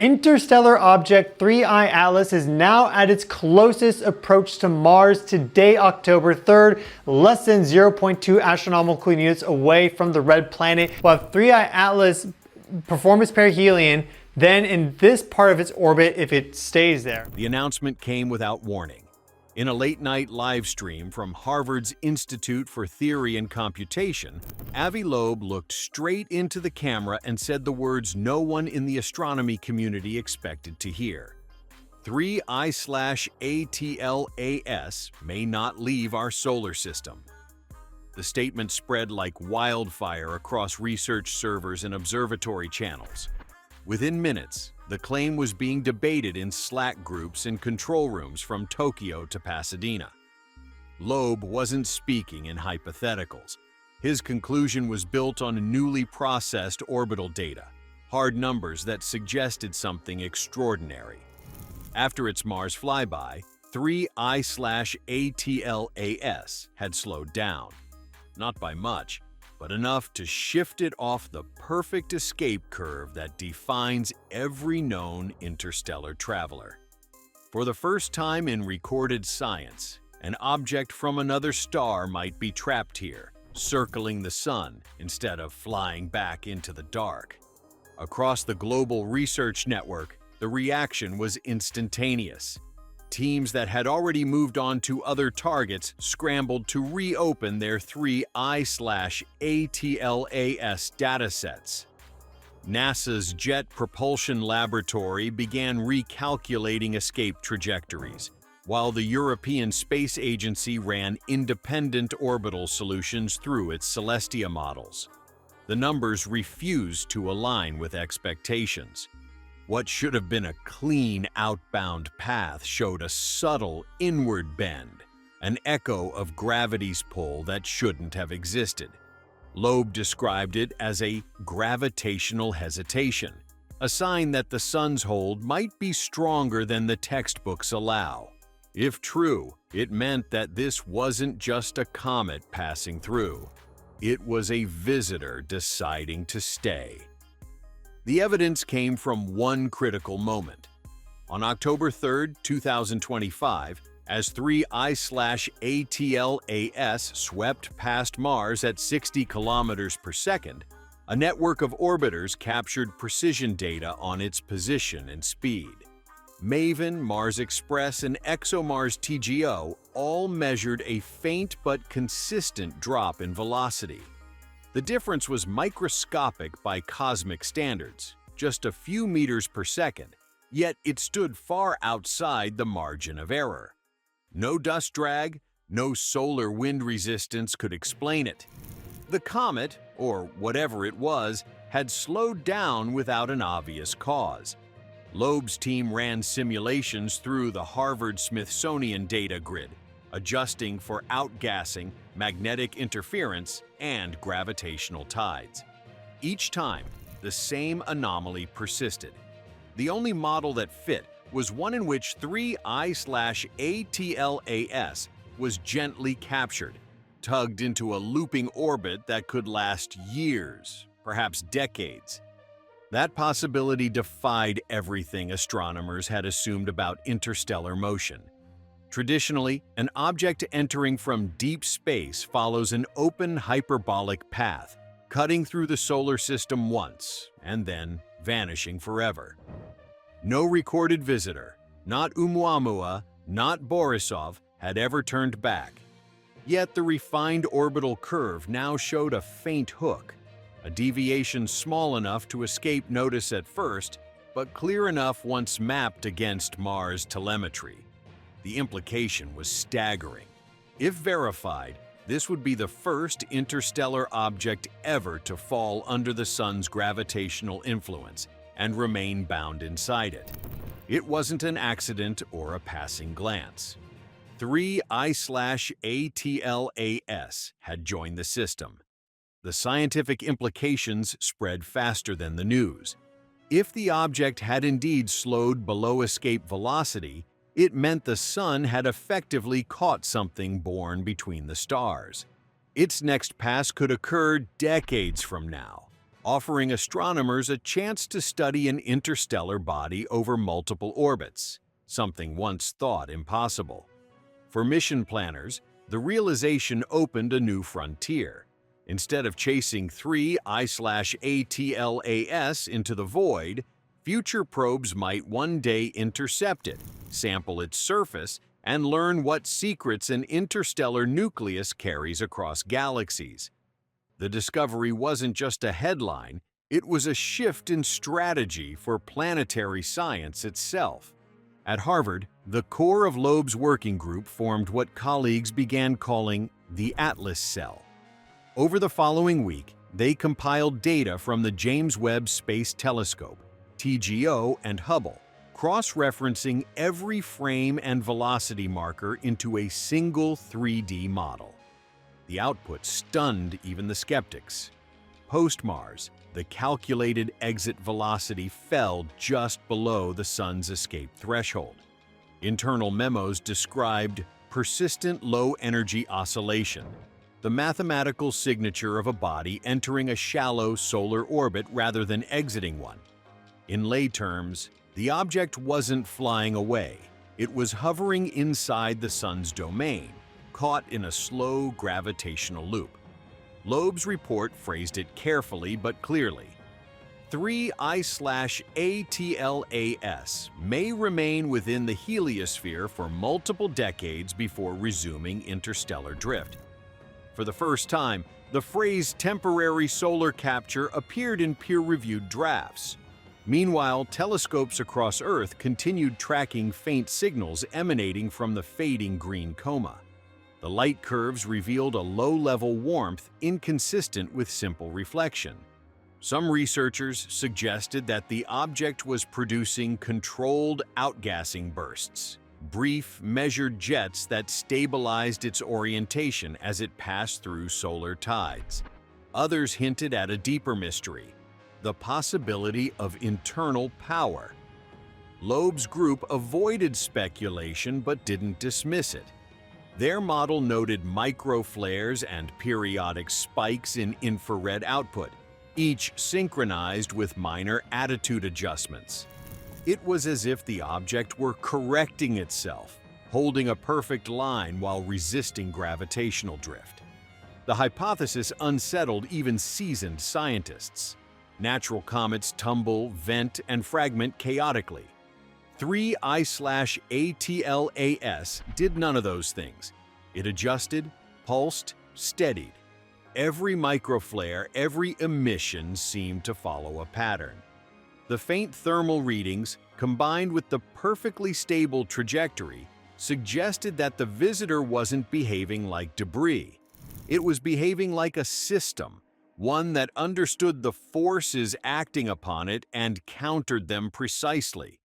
Interstellar object 3I Atlas is now at its closest approach to Mars today, October 3rd, less than 0.2 astronomical units away from the red planet. We'll have 3I Atlas perform its perihelion, then in this part of its orbit if it stays there. The announcement came without warning. In a late-night live stream from Harvard's Institute for Theory and Computation, Avi Loeb looked straight into the camera and said the words no one in the astronomy community expected to hear. 3I/ATLAS may not leave our solar system. The statement spread like wildfire across research servers and observatory channels. Within minutes, the claim was being debated in Slack groups and control rooms from Tokyo to Pasadena. Loeb wasn't speaking in hypotheticals. His conclusion was built on newly processed orbital data, hard numbers that suggested something extraordinary. After its Mars flyby, 3I/ATLAS had slowed down. Not by much, but enough to shift it off the perfect escape curve that defines every known interstellar traveler. For the first time in recorded science, an object from another star might be trapped here, circling the sun instead of flying back into the dark. Across the global research network, the reaction was instantaneous. Teams that had already moved on to other targets scrambled to reopen their 3I/ATLAS datasets. NASA's Jet Propulsion Laboratory began recalculating escape trajectories, while the European Space Agency ran independent orbital solutions through its Celestia models. The numbers refused to align with expectations. What should have been a clean outbound path showed a subtle inward bend, an echo of gravity's pull that shouldn't have existed. Loeb described it as a gravitational hesitation, a sign that the sun's hold might be stronger than the textbooks allow. If true, it meant that this wasn't just a comet passing through. It was a visitor deciding to stay. The evidence came from one critical moment. On October 3, 2025, as 3I/ATLAS swept past Mars at 60 kilometers per second, a network of orbiters captured precision data on its position and speed. MAVEN, Mars Express, and ExoMars TGO all measured a faint but consistent drop in velocity. The difference was microscopic by cosmic standards, just a few meters per second, yet it stood far outside the margin of error. No dust drag, no solar wind resistance could explain it. The comet, or whatever it was, had slowed down without an obvious cause. Loeb's team ran simulations through the Harvard-Smithsonian data grid, adjusting for outgassing, magnetic interference, and gravitational tides. Each time, the same anomaly persisted. The only model that fit was one in which 3I/ATLAS was gently captured, tugged into a looping orbit that could last years, perhaps decades. That possibility defied everything astronomers had assumed about interstellar motion. Traditionally, an object entering from deep space follows an open hyperbolic path, cutting through the solar system once and then vanishing forever. No recorded visitor, not Oumuamua, not Borisov, had ever turned back. Yet the refined orbital curve now showed a faint hook, a deviation small enough to escape notice at first, but clear enough once mapped against Mars telemetry. The implication was staggering. If verified, this would be the first interstellar object ever to fall under the sun's gravitational influence and remain bound inside it. It wasn't an accident or a passing glance. 3I/ATLAS had joined the system. The scientific implications spread faster than the news. If the object had indeed slowed below escape velocity, it meant the sun had effectively caught something born between the stars. Its next pass could occur decades from now, offering astronomers a chance to study an interstellar body over multiple orbits, something once thought impossible. For mission planners, the realization opened a new frontier. Instead of chasing 3I/ATLAS into the void, future probes might one day intercept it, sample its surface, and learn what secrets an interstellar nucleus carries across galaxies. The discovery wasn't just a headline, it was a shift in strategy for planetary science itself. At Harvard, the core of Loeb's working group formed what colleagues began calling the Atlas Cell. Over the following week, they compiled data from the James Webb Space Telescope, TGO, and Hubble, cross-referencing every frame and velocity marker into a single 3D model. The output stunned even the skeptics. Post-Mars, the calculated exit velocity fell just below the Sun's escape threshold. Internal memos described persistent low-energy oscillation, the mathematical signature of a body entering a shallow solar orbit rather than exiting one. In lay terms, the object wasn't flying away, it was hovering inside the Sun's domain, caught in a slow gravitational loop. Loeb's report phrased it carefully but clearly. 3I/ATLAS may remain within the heliosphere for multiple decades before resuming interstellar drift. For the first time, the phrase temporary solar capture appeared in peer-reviewed drafts. Meanwhile, telescopes across Earth continued tracking faint signals emanating from the fading green coma. The light curves revealed a low-level warmth inconsistent with simple reflection. Some researchers suggested that the object was producing controlled outgassing bursts, brief, measured jets that stabilized its orientation as it passed through solar tides. Others hinted at a deeper mystery, the possibility of internal power. Loeb's group avoided speculation but didn't dismiss it. Their model noted microflares and periodic spikes in infrared output, each synchronized with minor attitude adjustments. It was as if the object were correcting itself, holding a perfect line while resisting gravitational drift. The hypothesis unsettled even seasoned scientists. Natural comets tumble, vent, and fragment chaotically. 3I/ATLAS did none of those things. It adjusted, pulsed, steadied. Every microflare, every emission seemed to follow a pattern. The faint thermal readings, combined with the perfectly stable trajectory, suggested that the visitor wasn't behaving like debris. It was behaving like a system, one that understood the forces acting upon it and countered them precisely.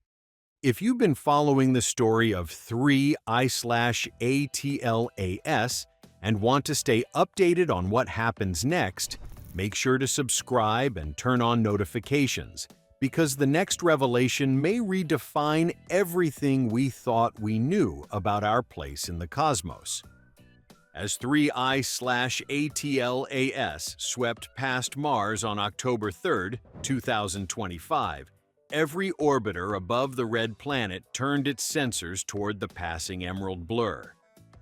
If you've been following the story of 3I/ATLAS and want to stay updated on what happens next, make sure to subscribe and turn on notifications, because the next revelation may redefine everything we thought we knew about our place in the cosmos. As 3I/ATLAS swept past Mars on October 3, 2025, every orbiter above the red planet turned its sensors toward the passing emerald blur.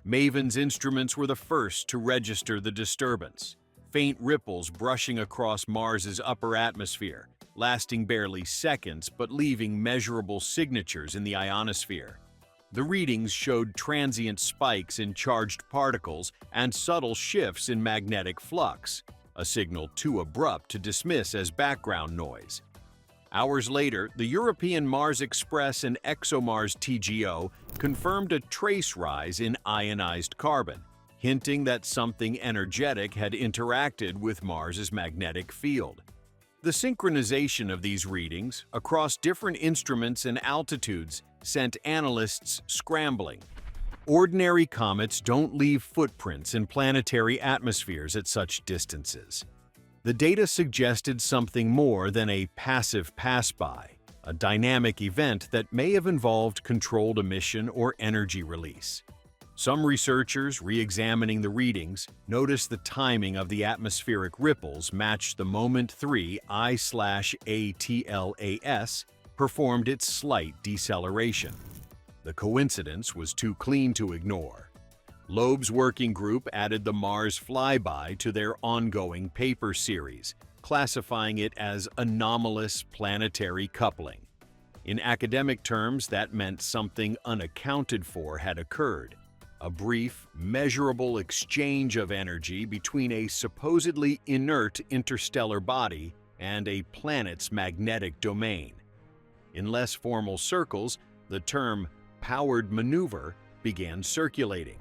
MAVEN's instruments were the first to register the disturbance, faint ripples brushing across Mars's upper atmosphere, lasting barely seconds but leaving measurable signatures in the ionosphere. The readings showed transient spikes in charged particles and subtle shifts in magnetic flux, a signal too abrupt to dismiss as background noise. Hours later, the European Mars Express and ExoMars TGO confirmed a trace rise in ionized carbon, hinting that something energetic had interacted with Mars's magnetic field. The synchronization of these readings across different instruments and altitudes sent analysts scrambling. Ordinary comets don't leave footprints in planetary atmospheres at such distances. The data suggested something more than a passive pass-by, a dynamic event that may have involved controlled emission or energy release. Some researchers, re-examining the readings, noticed the timing of the atmospheric ripples matched the moment 3 I/ATLAS performed its slight deceleration. The coincidence was too clean to ignore. Loeb's working group added the Mars flyby to their ongoing paper series, classifying it as anomalous planetary coupling. In academic terms, that meant something unaccounted for had occurred. A brief, measurable exchange of energy between a supposedly inert interstellar body and a planet's magnetic domain. In less formal circles, the term powered maneuver began circulating.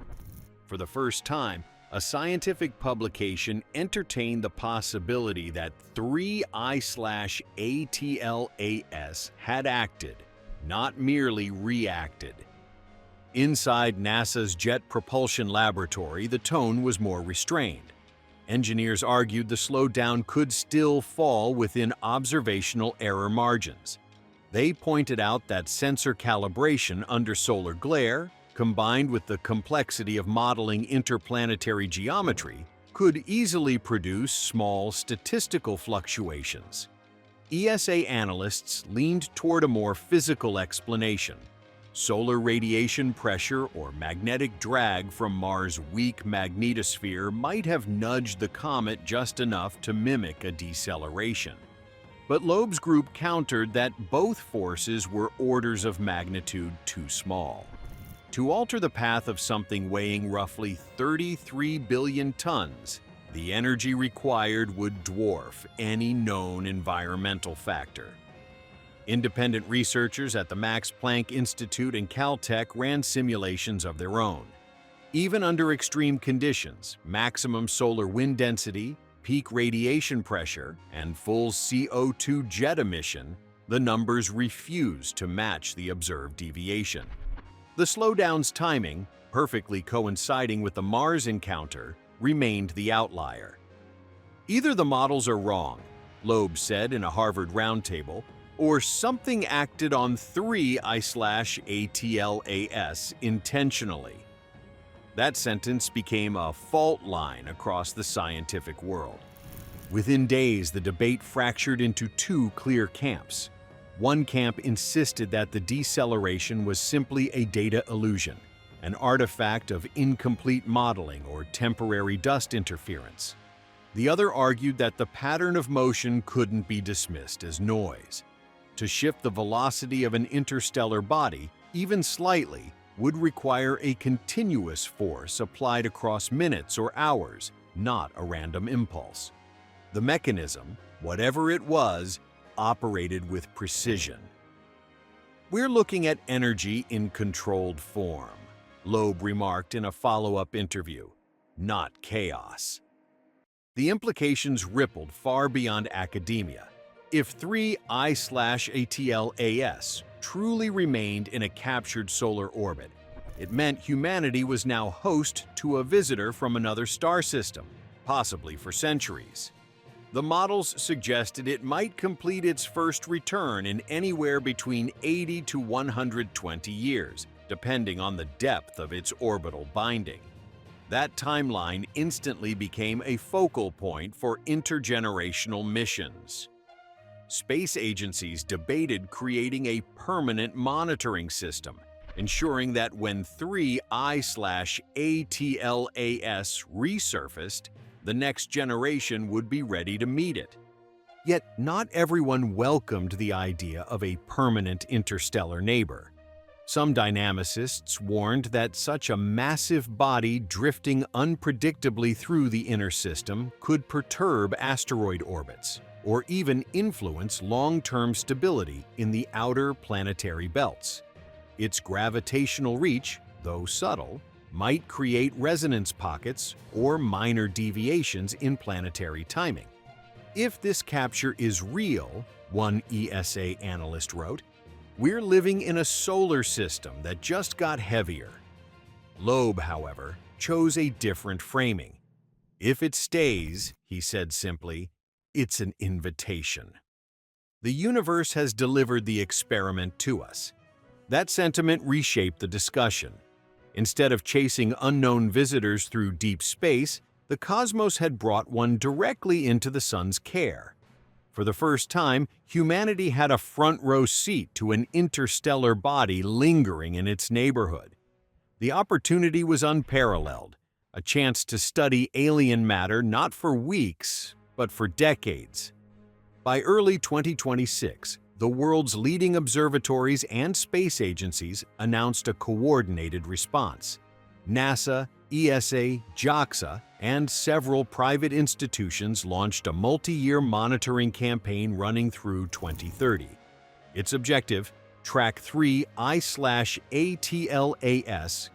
For the first time, a scientific publication entertained the possibility that 3 I/ATLAS had acted, not merely reacted. Inside NASA's Jet Propulsion Laboratory, the tone was more restrained. Engineers argued the slowdown could still fall within observational error margins. They pointed out that sensor calibration under solar glare, combined with the complexity of modeling interplanetary geometry, could easily produce small statistical fluctuations. ESA analysts leaned toward a more physical explanation. Solar radiation pressure or magnetic drag from Mars' weak magnetosphere might have nudged the comet just enough to mimic a deceleration. But Loeb's group countered that both forces were orders of magnitude too small. To alter the path of something weighing roughly 33 billion tons, the energy required would dwarf any known environmental factor. Independent researchers at the Max Planck Institute and Caltech ran simulations of their own. Even under extreme conditions, maximum solar wind density, peak radiation pressure, and full CO2 jet emission, the numbers refused to match the observed deviation. The slowdown's timing, perfectly coinciding with the Mars encounter, remained the outlier. Either the models are wrong, Loeb said in a Harvard roundtable, or something acted on 3 I/ATLAS intentionally. That sentence became a fault line across the scientific world. Within days, the debate fractured into two clear camps. One camp insisted that the deceleration was simply a data illusion, an artifact of incomplete modeling or temporary dust interference. The other argued that the pattern of motion couldn't be dismissed as noise. To shift the velocity of an interstellar body, even slightly, would require a continuous force applied across minutes or hours, not a random impulse. The mechanism, whatever it was, operated with precision. "We're looking at energy in controlled form," Loeb remarked in a follow-up interview, "not chaos." The implications rippled far beyond academia. If 3 I/ATLAS truly remained in a captured solar orbit, it meant humanity was now host to a visitor from another star system, possibly for centuries. The models suggested it might complete its first return in anywhere between 80 to 120 years, depending on the depth of its orbital binding. That timeline instantly became a focal point for intergenerational missions. Space agencies debated creating a permanent monitoring system, ensuring that when 3 I/ATLAS resurfaced, the next generation would be ready to meet it. Yet not everyone welcomed the idea of a permanent interstellar neighbor. Some dynamicists warned that such a massive body drifting unpredictably through the inner system could perturb asteroid orbits, or even influence long-term stability in the outer planetary belts. Its gravitational reach, though subtle, might create resonance pockets or minor deviations in planetary timing. If this capture is real, one ESA analyst wrote, we're living in a solar system that just got heavier. Loeb, however, chose a different framing. If it stays, he said simply, it's an invitation. The universe has delivered the experiment to us. That sentiment reshaped the discussion. Instead of chasing unknown visitors through deep space, the cosmos had brought one directly into the sun's care. For the first time, humanity had a front-row seat to an interstellar body lingering in its neighborhood. The opportunity was unparalleled, a chance to study alien matter not for weeks, but for decades. By early 2026, the world's leading observatories and space agencies announced a coordinated response. NASA, ESA, JAXA, and several private institutions launched a multi-year monitoring campaign running through 2030. Its objective: track 3 I/ATLAS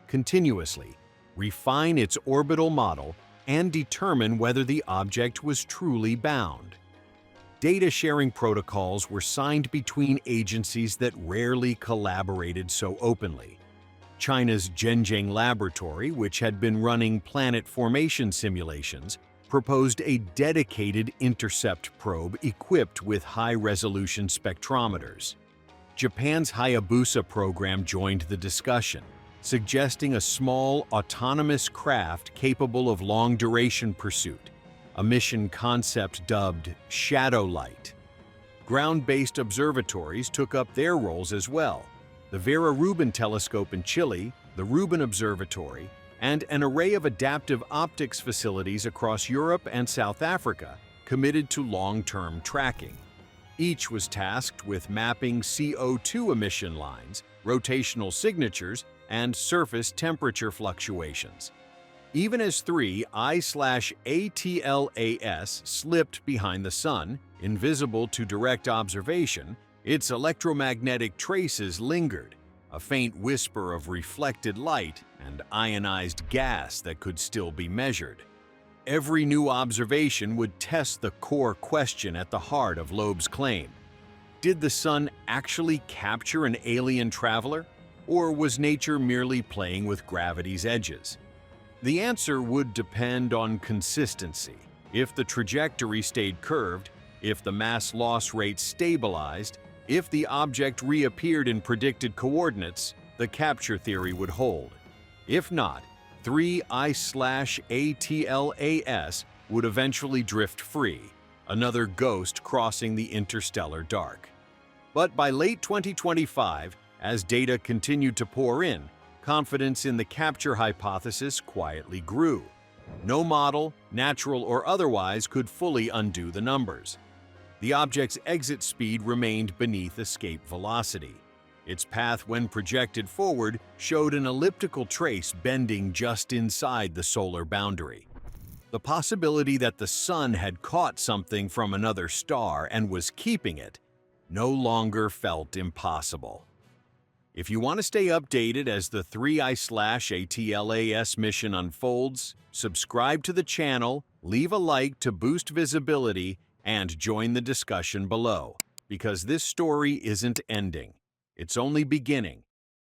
continuously, refine its orbital model, and determine whether the object was truly bound. Data-sharing protocols were signed between agencies that rarely collaborated so openly. China's Zhenjiang laboratory, which had been running planet formation simulations, proposed a dedicated intercept probe equipped with high-resolution spectrometers. Japan's Hayabusa program joined the discussion, suggesting a small, autonomous craft capable of long-duration pursuit, a mission concept dubbed Shadow Light. Ground-based observatories took up their roles as well. The Vera Rubin Telescope in Chile, the Rubin Observatory, and an array of adaptive optics facilities across Europe and South Africa committed to long-term tracking. Each was tasked with mapping CO2 emission lines, rotational signatures, and surface temperature fluctuations. Even as 3 I/ATLAS slipped behind the Sun, invisible to direct observation, its electromagnetic traces lingered, a faint whisper of reflected light and ionized gas that could still be measured. Every new observation would test the core question at the heart of Loeb's claim. Did the Sun actually capture an alien traveler, or was nature merely playing with gravity's edges? The answer would depend on consistency. If the trajectory stayed curved, if the mass loss rate stabilized, if the object reappeared in predicted coordinates, the capture theory would hold. If not, 3 I/ATLAS would eventually drift free, another ghost crossing the interstellar dark. But by late 2025, as data continued to pour in, confidence in the capture hypothesis quietly grew. No model, natural or otherwise, could fully undo the numbers. The object's exit speed remained beneath escape velocity. Its path, when projected forward, showed an elliptical trace bending just inside the solar boundary. The possibility that the Sun had caught something from another star and was keeping it no longer felt impossible. If you want to stay updated as the 3 I/ATLAS mission unfolds, subscribe to the channel, leave a like to boost visibility, and join the discussion below, because this story isn't ending. It's only beginning.